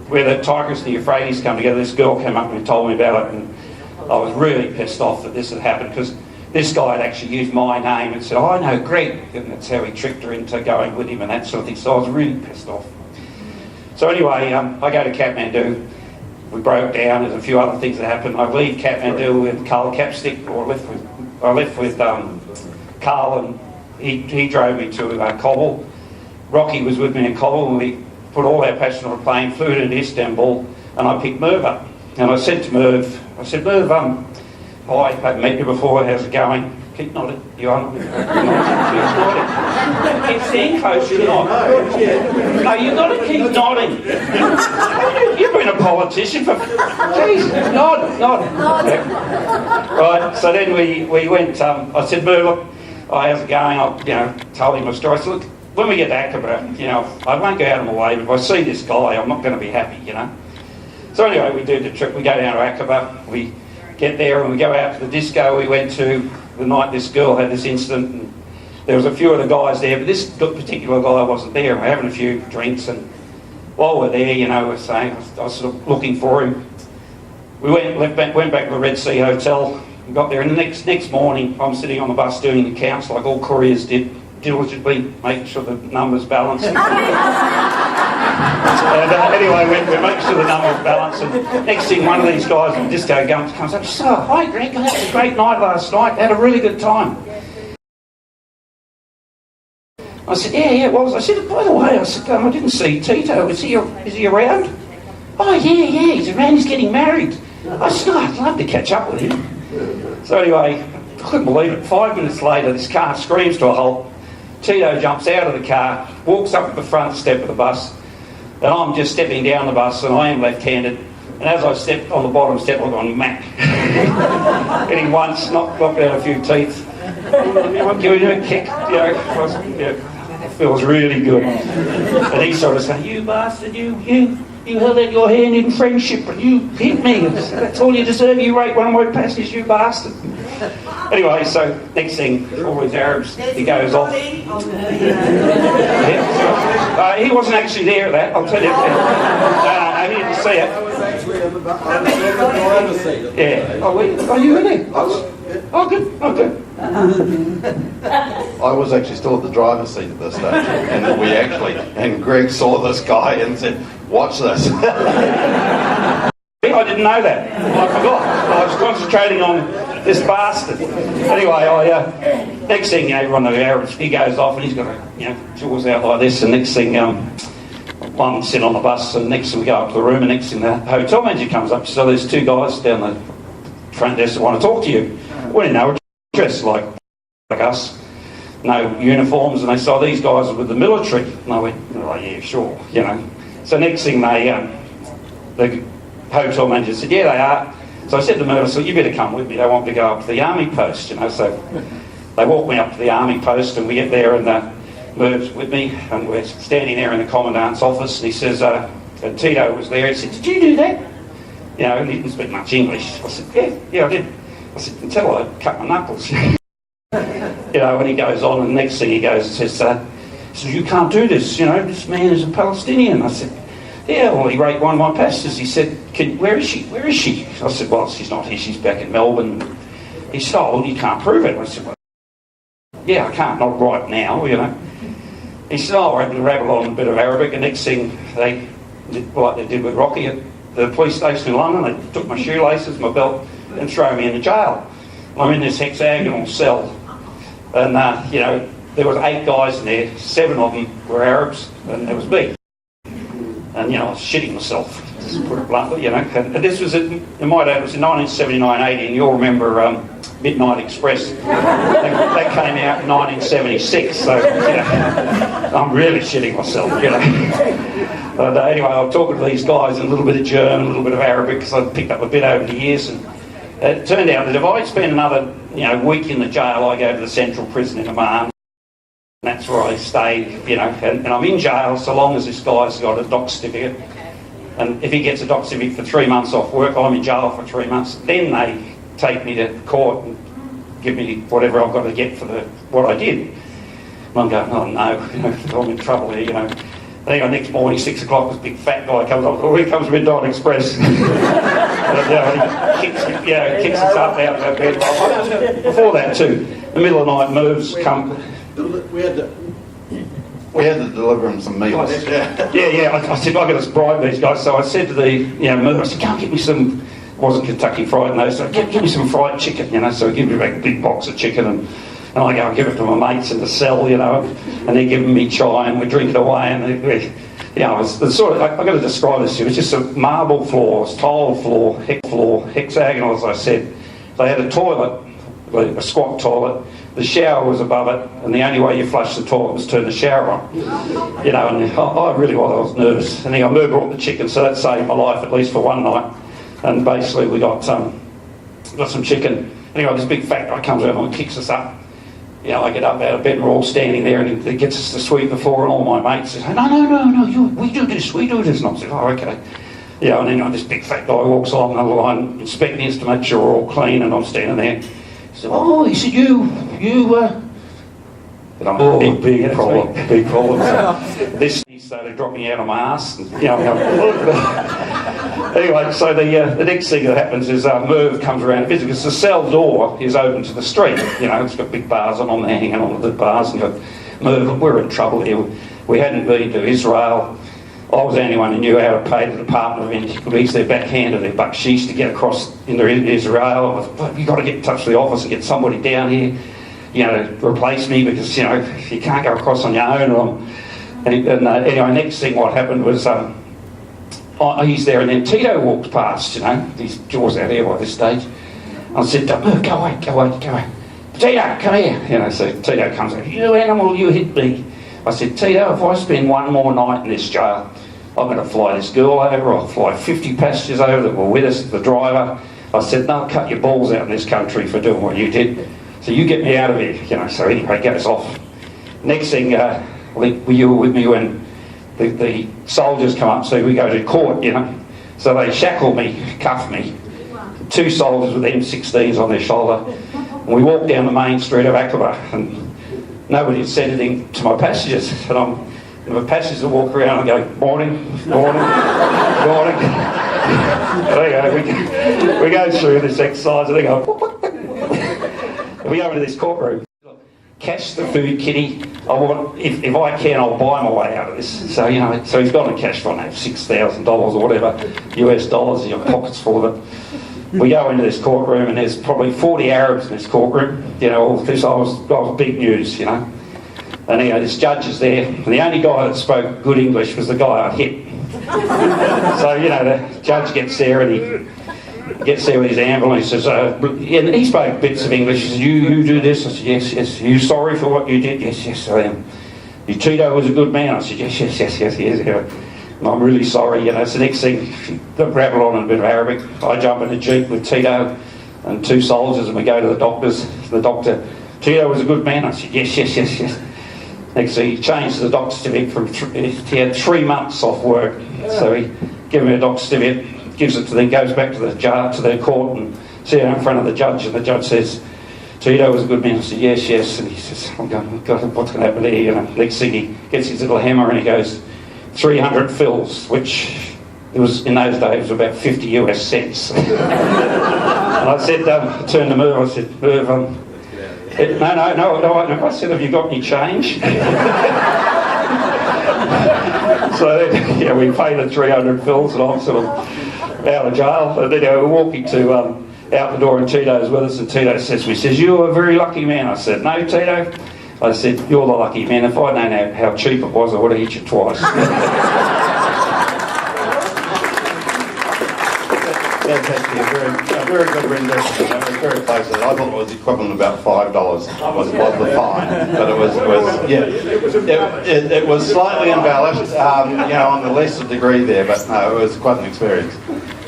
where the Tigris and the Euphrates come together, this girl came up and told me about it, and I was really pissed off that this had happened, because this guy had actually used my name and said, "Oh, I know Greg," and that's how he tricked her into going with him and that sort of thing. So I was really pissed off. So anyway, I go to Kathmandu. We broke down. There's a few other things that happened. I leave Kathmandu with Carl Capstick, or I left with Carl, and he drove me to Kabul. Rocky was with me in Kabul, and we put all our passengers on a plane, flew into Istanbul, and I picked Merv up. And I said to Merv, "Merv, hi, I haven't met you before, how's it going?" Keep nodding. You are nodding. Keep staying close to the nod. No, you've got to keep nodding. You've been a politician for... Jeez, nod. Right, so then we went... I said, "Merv, look, how's it going?" I told him my story. I said, "Look, when we get to Aqaba, I won't go out of my way, but if I see this guy, I'm not going to be happy, So anyway, we do the trip. We go down to Aqaba. We get there and we go out to the disco. We went to the night this girl had this incident, and there was a few of the guys there, but this particular guy wasn't there. We're having a few drinks, and while we're there, we're saying, I was sort of looking for him. We went back to the Red Sea Hotel, and got there, and the next morning I'm sitting on the bus doing accounts like all couriers did, diligently making sure the numbers balance. Anyway, we make sure the numbers balance, and next thing one of these guys in the disco comes up, "So, hi Greg, that was a great night last night, had a really good time." I said, yeah, it was. I said, "By the way," I said, "I didn't see Tito, is he around?" "Oh yeah, he's around, he's getting married." I said, "I'd love to catch up with him." So anyway, I couldn't believe it. 5 minutes later, this car screams to a halt. Tito jumps out of the car, walks up to the front step of the bus, and I'm just stepping down the bus, and I am left-handed. And as I stepped on the bottom step, I've gone Mac. Hit him once, knocked out a few teeth. Giving him a kick, it feels really good. And he sort of said, "You bastard, you held out your hand in friendship, and you hit me. That's all you deserve. You raped one of my passengers, you bastard." Anyway, so next thing, all these Arabs, he goes off. He wasn't actually there at that, I'll tell you. He didn't see it. I was actually in the driver's seat. Yeah. Oh, you were there? Oh, good. I was actually still at the driver's seat at this stage, and Greg saw this guy and said, "Watch this." I didn't know that. I forgot. I was concentrating on this bastard. Anyway, next thing, everyone knows Arabs, he goes off and he's got jaws out like this, and next thing, I'm sitting on the bus, and next thing we go up to the room, and next thing the hotel manager comes up. So there's 2 guys down the front desk that want to talk to you. Well, they were dressed like us, no uniforms, and they saw these guys were with the military. And I went, "Oh yeah, sure," So next thing the hotel manager said, "Yeah, they are." So I said to Merv, "You better come with me. They want me to go up to the army post, So they walked me up to the army post, and we get there, and Merv's with me, and we're standing there in the commandant's office, and he says, Tito was there. He said, "Did you do that?" And he didn't speak much English. I said, yeah, I did. I said, "Until I cut my knuckles." And he goes on, and the next thing he goes and says, "So you can't do this, this man is a Palestinian." I said, "Yeah, well, he raped one of my passengers." He said, where is she? I said, "Well, she's not here, she's back in Melbourne." He said, "Oh, well, you can't prove it." I said, "Well, yeah, I can't, not right now, He said, "Oh, we're able to rabble on a bit of Arabic," and next thing they did like they did with Rocky at the police station in London. They took my shoelaces, my belt, and throw me into jail. I'm in this hexagonal cell, and there was 8 guys in there. 7 of them were Arabs, and there was me. And I was shitting myself, just put it bluntly, And this was it might add, it was in 1979-80, and you'll remember Midnight Express. That came out in 1976, so I'm really shitting myself, And anyway, I'm talking to these guys in a little bit of German, a little bit of Arabic, because I'd picked up a bit over the years, and it turned out that if I spend another week in the jail, I go to the central prison in Amman. That's where I stay, and I'm in jail so long as this guy's got a doc certificate. And if he gets a doc civic for 3 months off work, I'm in jail for 3 months. Then they take me to court and give me whatever I've got to get for what I did. And I'm going, oh no, I'm in trouble here, you know. Anyway, next morning, 6 o'clock, this big fat guy comes up. Oh, here comes Midnight Express. And, he kicks us up out of our bed. Before that too, the middle of the night moves come. We had to deliver him some meals. Yeah. I said, I've got to bribe these guys. So I said to the mover, I said, go and get me some, it wasn't Kentucky Fried Nose, so give me some fried chicken, you know. So he gives me a big box of chicken, and I go and give it to my mates in the cell, you know, and they're giving me chai, and we drink it away, and it's sort of, I've got to describe this to you, it's just a marble floors, tile floor, hexagonal, as I said. They had a toilet, a squat toilet, the shower was above it, and the only way you flush the toilet was turn the shower on. You know, and I really was nervous. And then I brought the chicken, so that saved my life, at least for one night. And basically we got some chicken. Anyway, this big fat guy comes over and kicks us up. You know, I get up out of bed and we're all standing there, and he gets us to sweep the floor, and all my mates say, no, we do this. And I said, oh, okay. Yeah, and then this big fat guy walks along the line, inspecting us to make sure we're all clean, and I'm standing there. He said, oh, he said, you and I'm big problem. This, he started dropping out of my ass. And, you know, anyway, so the next thing that happens is Merv comes around because the cell door is open to the street. You know, it's got big bars on them, they're hanging on the bars, and go, Merv, we're in trouble here. We hadn't been to Israel. I was the only one who knew how to pay the Department of Antiquities their backhand of their bucksheesh to get across into Israel. You've got to get in touch with the office and get somebody down here, you know, to replace me, because, you know, you can't go across on your own. Anyway, next thing what happened was he's there, and then Tito walked past, you know, these jaws out here by this stage. I said, go away. Tito, come here. You know, so Tito comes over, you animal, you hit me. I said, Tito, if I spend one more night in this jail, I'm going to fly this girl over, I'll fly 50 passengers over that were with us, the driver. I said, no, cut your balls out in this country for doing what you did. So you get me out of here, you know. So anyway, it goes off. Next thing, you were with me when the soldiers come up, so we go to court, you know. So they shackle me, cuff me, 2 soldiers with M16s on their shoulder. And we walk down the main street of Aqaba, and nobody had said anything to my passengers. And the passengers walk around and go, morning. We go through this exercise, and they go, we go into this courtroom. Cash the food, Kitty. I want, if I can, I'll buy my way out of this. So, you know, so he's got a cash for $6,000 or whatever, US dollars, your pockets full of it. We go into this courtroom, and there's probably 40 Arabs in this courtroom. You know, all this, I was big news, you know. And anyway, this judge is there, and the only guy that spoke good English was the guy I hit. So, you know, the judge gets there, and he gets there with his anvil, and he says, and he spoke bits of English. He says, you do this? I said, yes. Are you sorry for what you did? Yes, I am. Your Tito was a good man? I said, yes. I'm really sorry, you know. So next thing, they rattle on in a bit of Arabic. I jump in a jeep with Tito and 2 soldiers, and we go to the doctors. The doctor, Tito was a good man? I said, yes. Next thing, he changed the doctor certificate he had 3 months off work. So he gave me a doctor certificate, gives it to them, goes back to the court and sits in front of the judge, and the judge says, Tito was a good man. I said, yes. And he says, I'm going, God, what's going to happen here? You know, next thing, he gets his little hammer and he goes, 300 fills, which it was in those days was about 50 US cents. And I said, I turned to Merv, I said, Merv, no. I said, have you got any change? So then, we paid the 300 fills, and I'm sort of out of jail. And then we're walking to out the door, and Tito's with us, and Tito says to me, you're a very lucky man. I said, no, Tito. I said, you're the lucky man. If I'd known how cheap it was, I would have hit you twice. That's actually a very good rendition. It was very close. I thought it was equivalent to about $5 was the fine, but it was slightly embellished, on the lesser degree there. But no, it was quite an experience.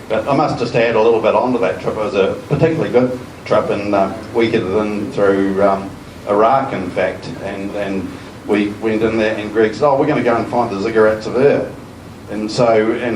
But I must just add a little bit onto that trip. It was a particularly good trip, and we headed in through Iraq, in fact, and we went in there, and Greg said, we're going to go and find the ziggurats of Ur. And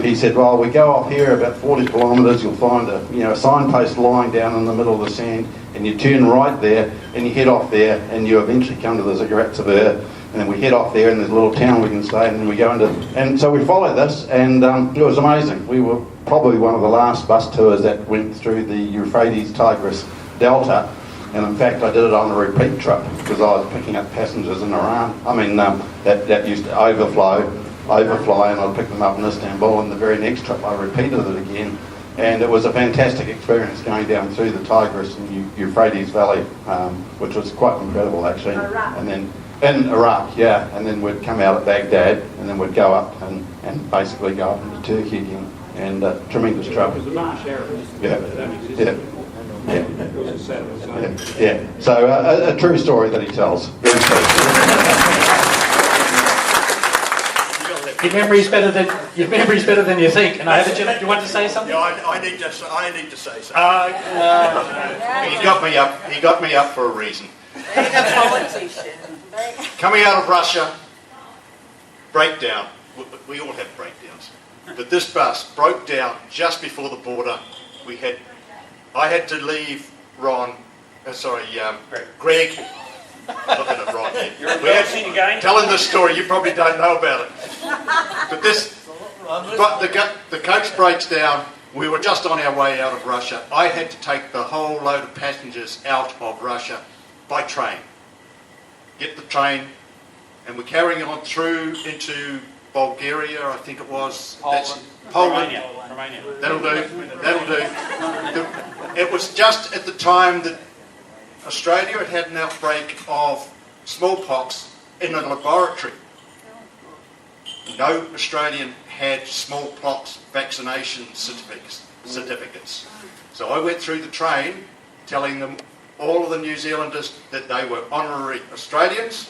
he said, well, we go off here about 40 kilometres, you'll find a signpost lying down in the middle of the sand, and you turn right there, and you head off there, and you eventually come to the Ziggurats of Ur, and then we head off there, and there's a little town we can stay, and then we go into... And so we followed this, and it was amazing. We were probably one of the last bus tours that went through the Euphrates-Tigris Delta, and in fact I did it on a repeat trip, because I was picking up passengers in Iran. I mean, that used to overfly, and I'd pick them up in Istanbul, and the very next trip I repeated it again. And it was a fantastic experience going down through the Tigris and Euphrates Valley, which was quite incredible actually. And then in Iraq, yeah, and then we'd come out at Baghdad, and then we'd go up and basically go up into Turkey again, and tremendous trip. Yeah. So a true story that he tells. Very true. Your memory's better than you think. And you want to say something? Yeah, I need to say something. He got me up for a reason. Being a politician. Coming out of Russia, breakdown. We all have breakdowns, but this bus broke down just before the border. I had to leave Greg. Look at it right there. You're embarrassing again. Telling this story, you probably don't know about it. But the coach breaks down. We were just on our way out of Russia. I had to take the whole load of passengers out of Russia by train. Get the train, and we're carrying on through into Bulgaria, I think it was. Poland. Romania. That'll do. It was just at the time that Australia had had an outbreak of smallpox in a laboratory. No Australian had smallpox vaccination certificates. So I went through the train telling them, all of the New Zealanders, that they were honorary Australians.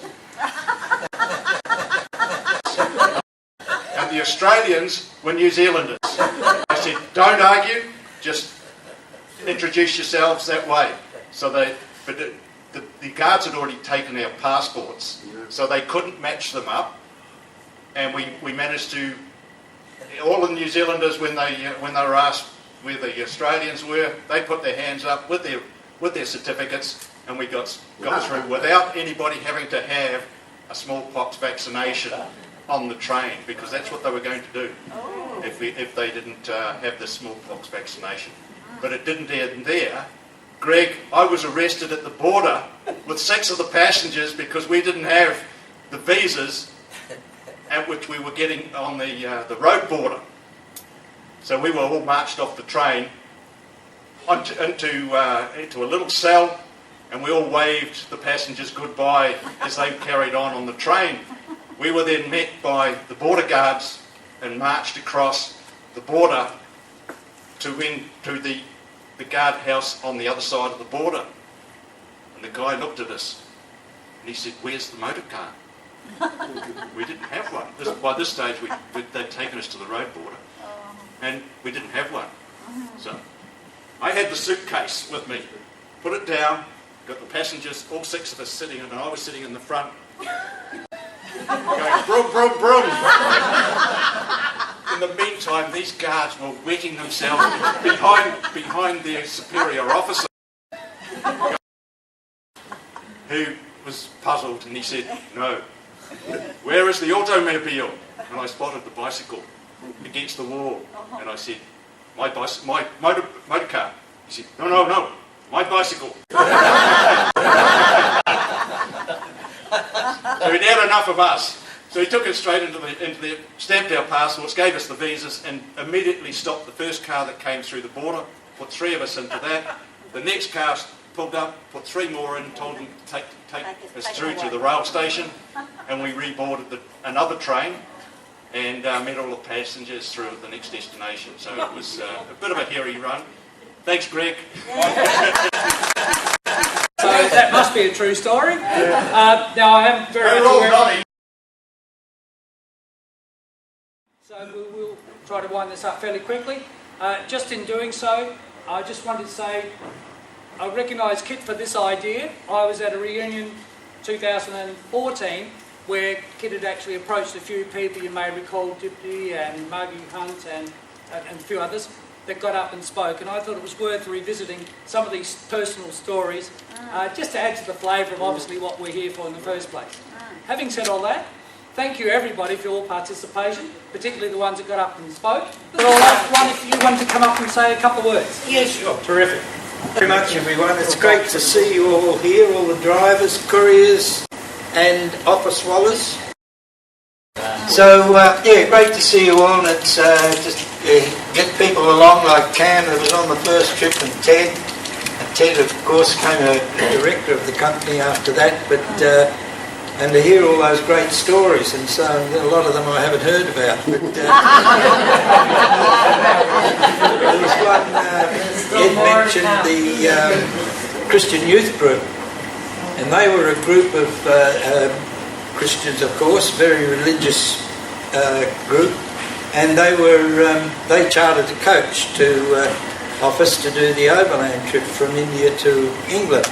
And the Australians were New Zealanders. I said, don't argue, just introduce yourselves that way. So the guards had already taken our passports, so they couldn't match them up, and we managed to. All the New Zealanders, when they were asked where the Australians were, they put their hands up with their certificates, and we got through without anybody having to have a smallpox vaccination on the train, because that's what they were going to do if they didn't have the smallpox vaccination. But it didn't end there. Greg, I was arrested at the border with 6 of the passengers because we didn't have the visas at which we were getting on the road border. So we were all marched off the train into a little cell, and we all waved the passengers goodbye as they carried on the train. We were then met by the border guards and marched across the border to the guard house on the other side of the border. And the guy looked at us and he said, where's the motor car? We didn't have one. By this stage they'd taken us to the road border and we didn't have one. So I had the suitcase with me, put it down, got the passengers, all 6 of us sitting, and I was sitting in the front going broom, broom, broom. In the meantime, these guards were wetting themselves behind their superior officer, who was puzzled, and he said, no, where is the automobile? And I spotted the bicycle against the wall, and I said, my motor car. He said, no, my bicycle. So he'd had enough of us. So he took us straight into the stamped our passports, gave us the visas, and immediately stopped the first car that came through the border, put 3 of us into that. The next car pulled up, put 3 more in, told them to take us through to the rail station, and we reboarded another train and met all the passengers through at the next destination. So it was a bit of a hairy run. Thanks, Greg. So that must be a true story. Now I am very much aware. So we'll try to wind this up fairly quickly. Just in doing so, I just wanted to say I recognise Kit for this idea. I was at a reunion 2014 where Kit had actually approached a few people, you may recall Dipty and Muggy Hunt and a few others, that got up and spoke, and I thought it was worth revisiting some of these personal stories, just to add to the flavour of obviously what we're here for in the first place. Having said all that, thank you everybody for your participation, particularly the ones that got up and spoke. But all right, one if you want to come up and say a couple of words. Yes, sure. Terrific. Very much, everyone. It's great to see you all here, all the drivers, couriers and office swallers. So, yeah, great to see you all, and it's just get people along like Cam, that was on the first trip, and Ted. And Ted, of course, became a director of the company after that, but and to hear all those great stories, and so a lot of them I haven't heard about. But, there was one, Ed mentioned the Christian Youth Group, and they were a group of Christians, of course, very religious group, and they chartered a coach to office to do the overland trip from India to England.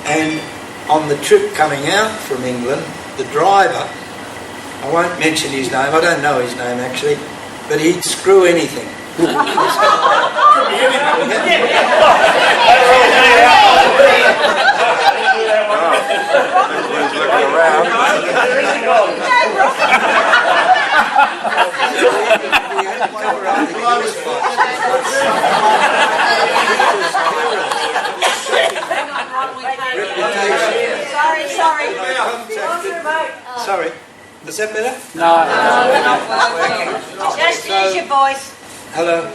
And on the trip coming out from England, the driver, I won't mention his name, I don't know his name actually, but he'd screw anything. Sorry. Is that better? No. Just use your voice. Hello.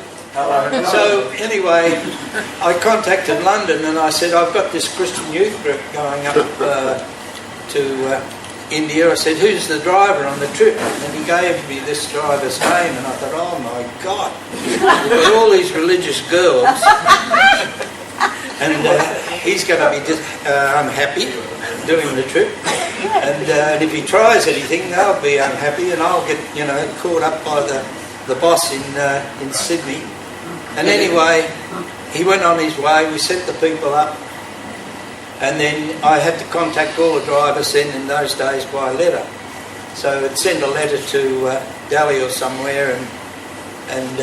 So anyway, I contacted London and I said, I've got this Christian youth group going up to India. I said, who's the driver on the trip? And he gave me this driver's name, and I thought, oh my God, we've got all these religious girls, and he's going to be unhappy doing the trip. And if he tries anything, they'll be unhappy, and I'll get, caught up by the boss in Sydney. And anyway, he went on his way. We sent the people up, and then I had to contact all the drivers then in those days by letter. So I'd send a letter to Delhi or somewhere and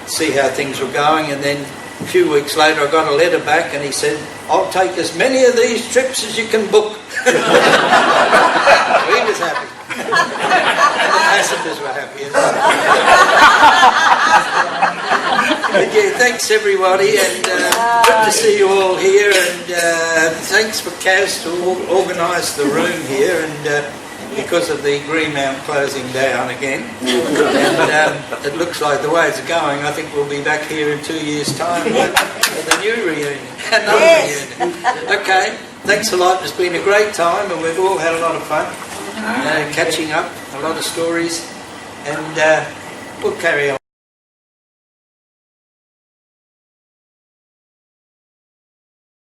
see how things were going. And then a few weeks later, I got a letter back, and he said, "I'll take as many of these trips as you can book." So he was happy. The passengers were happy. Okay, thanks everybody, and good to see you all here, and thanks for Kaz to organise the room here, and because of the Greenmount closing down again, and it looks like the way it's going, I think we'll be back here in 2 years' time with a new reunion, another reunion. Okay, thanks a lot, it's been a great time, and we've all had a lot of fun, catching up, a lot of stories, and we'll carry on.